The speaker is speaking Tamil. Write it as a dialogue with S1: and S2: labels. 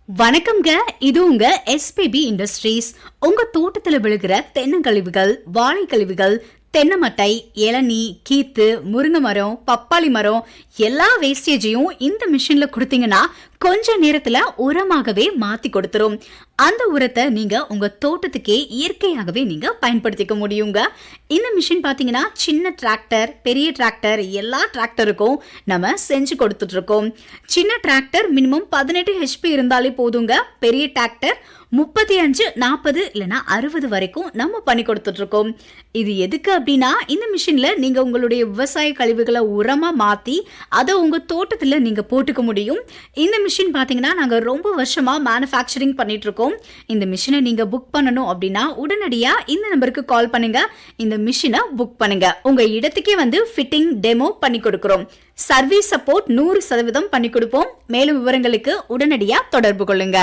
S1: வணக்கம்ங்க. இது உங்க எஸ்பிபி இண்டஸ்ட்ரீஸ். உங்க தோட்டத்துல விழுகிற தென்னங்கழிவுகள், வாழை கழிவுகள், தென்னை மட்டை, இளநீ, கீத்து, முருங்கை மரம், பப்பாளி மரம் எல்லா வேஸ்டேஜையும் இந்த மிஷின்ல கொடுத்தீங்கன்னா கொஞ்ச நேரத்துல உரமாகவே மாத்தி கொடுத்துரும். அந்த உரத்தை நீங்க உங்க தோட்டத்துக்கே இயற்கையாகவே நீங்க பயன்படுத்திக்க முடியுங்க. இந்த மிஷின் பாத்தீங்கன்னா சின்ன டிராக்டர், பெரிய டிராக்டர் எல்லா டிராக்டருக்கும் நம்ம செஞ்சு கொடுத்துட்டு இருக்கோம். சின்ன டிராக்டர் மினிமம் 18 ஹெச்பி இருந்தாலே போதுங்க. பெரிய டிராக்டர் 35, 40 இல்லைன்னா 60 வரைக்கும் நம்ம பண்ணி கொடுத்துட்டு இருக்கோம். இது எதுக்கு அப்படின்னா, இந்த மிஷின்ல நீங்க உங்களுடைய விவசாய கழிவுகளை உரமா மாத்தி அதை உங்க தோட்டத்துல நீங்க போட்டுக்க முடியும். இந்த மிஷின் பாத்தீங்கன்னா நாங்க ரொம்ப வருஷமா மேனுஃபேக்சரிங் பண்ணிட்டு இருக்கோம். இந்த மிஷினை நீங்க புக் பண்ணணும் அப்படின்னா உடனடியா இந்த நம்பருக்கு கால் பண்ணுங்க. இந்த மிஷினை புக் பண்ணுங்க. உங்க இடத்துக்கே வந்து ஃபிட்டிங் டெமோ பண்ணி கொடுக்கிறோம். சர்வீஸ் சப்போர்ட் 100% பண்ணி கொடுப்போம். மேலும் விவரங்களுக்கு உடனடியா தொடர்பு கொள்ளுங்க.